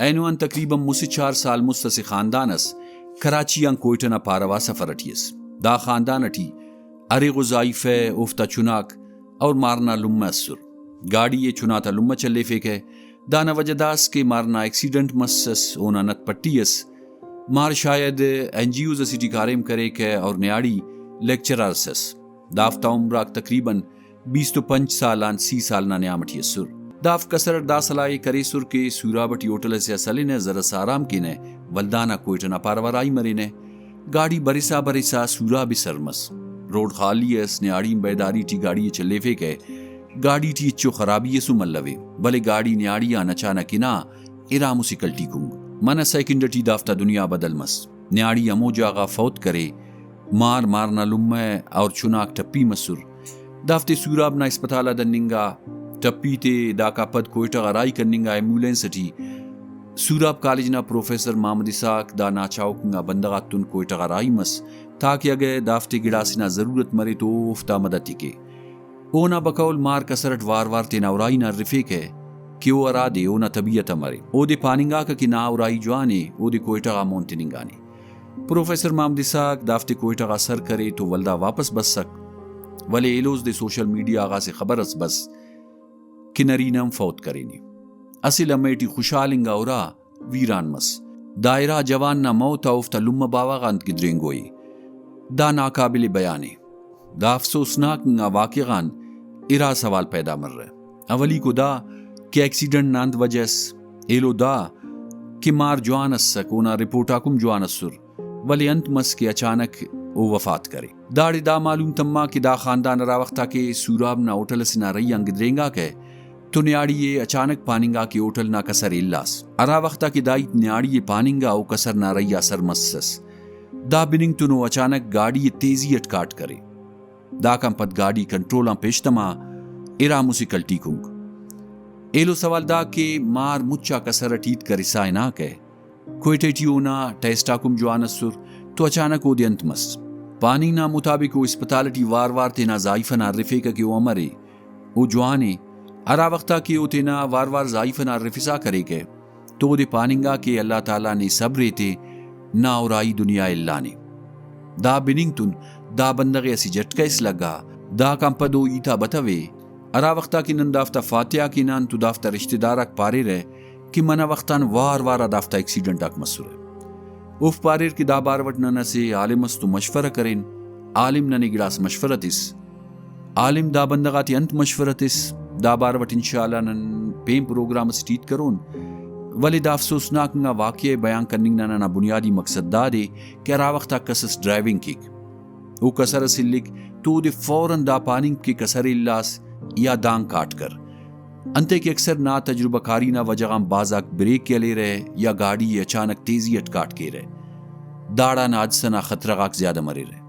اینوان تقریباً مس 4 سال مستس خاندانس کراچی ان کوئٹنا پاروا سفر اٹھیس دا خاندان اٹھی ارے غزائف افتا چناک اور مارنا لمہ اسر گاڑی یہ چناتا لمہ چلے فیکے دانا وجہ داس کے مارنا ایکسیڈنٹ مسس اونا نت پٹیس مار شاید این جی اوز سٹی کاریم کرے کے اور نیاڑی لیکچرر سس دافتا عمراک تقریباً 25 سالان 30 سالنا نیامٹی سر داف کسر دا سلائی کرے سر کے سورا بٹی ہوٹل سے اسلے ذرا سارام کی نے ولدانا کوئٹنا پاروارائی مرے نے گاڑی برسا سورا بھی سرمس روڈ خالی اس نیاڑی بیداری ٹی گاڑی چلے فیکے گاڑی ٹی اچو خرابی سو ملوے بلے گاڑی نیاڑی آنا چانا کنا ارا مسیکلٹی کنگ من سیکنڈ ٹی دافتا دنیا بدل مس نیاڑی امو جاغا فوت کرے مارنا لمہ اور چناک ٹپی مسر دافتے سورابنا اسپتالا دننگا ٹپی تے داکا پد کوئٹہ غرائی کرننگا ایمبولینس ٹی سوراب کالج نا پروفیسر محمد اساق دا ناچاوکنگا بندغات تن کوئٹہ غرائی مس تاکہ اگے دافتے گڑاسینا ضرورت مرے تو افتا مدد کے اونا بکول مار کسرٹ وار تینا اورائی نا رفیق ہے کہ او ارا دے اونا طبیعت مرے او دے پاننگا کا کہ نا اورائی جوانے او دے کوئٹہ غا مونتننگانے پروفیسر محمد اساق دافتے کوئٹہ غا سر کرے تو ولدہ واپس بس سک ولے ایلوز دے سوشل میڈیا آغا سے خبر اس بس کہ نرینم فوت کرینی اصل امیٹی خوشحالنگا اورا ویران مس دائرہ جوان نا موت افتا لمہ باوا غاند کی درنگوئی دا ناقابل بیانے دا افسوسناک نا واقعان ارا سوال پیدا مر رہے اولی کو دا کہ ایکسیڈنٹ ناند وجہس ایلو دا کہ مار جوان اس سکونا رپورٹا کم جوان اسر ولی انت مس کے اچانک او وفات کرے داڑی دا معلوم تمما کہ دا خاندان را وقتا کے سوراب نا ہوٹل سنا رئی انگ درینگا کے تو نیاڑی یہ اچانک پاننگا کی ہوٹل نا کسر اللاس ارا وقتا کی دائیت نیاڑی یہ پاننگا او کسر نا رئی اثر مسس دا بننگ تنو اچانک گاڑی تیزی اٹکاٹ کرے دا کم پد گاڑی کنٹرولاں پیشتما ارا مسیکلٹی کنگ ایلو سوال دا کہ مار مچا کسر اٹیت کر رسائے نا کہ کوئٹے ٹیونا ٹیسٹا کم جوان اسر تو اچانک او دی انت مس پانی نا مطابق او اسپتالٹی وار تینا ضائفنا رفے کا کہ او امرے او جوانے ارا وقتا کہ او تینا وار ضائفنا رفسا کرے کہ تو دے پاننگا کہ اللہ تعالیٰ نے صبرے تے نا اورائی دنیا اللہ نے دا بننگ تن دا بندغ اسی جٹکا اس لگا دا کم پدو ایتا بتوے ارا وقتا کی نن دافتا فاتحہ کی نان تو دافتا رشتہ دارک پارے رہے کہ منا وقتان وار دافتا ایکسیڈنٹ اک مسور ہے اوف پاریر کی دا باروٹ ننا سے عالم اس تو مشورہ کریں عالم ننے گلاس مشورت اس عالم دا بندغاتی انت مشورت اس دا باروٹ انشاءاللہ نن پیم پروگرام سٹیٹ کرون ولی دا افسوسناک نا واقعہ بیان کرنگ ننا بنیادی مقصد دا دے کہ ارا وقتا کسس ڈرائیونگ کیک او کسر سلک تو دے فوراں دا پاننگ کی کسر اللاس یا دانگ کاٹ کر انتے کہ اکثر نا تجربہ کاری نا وجہاں بازاک بریک کے لے رہے یا گاڑی اچانک تیزی اٹکاٹ کے رہے داڑا نا عجزنا خطرغاک زیادہ مرے رہے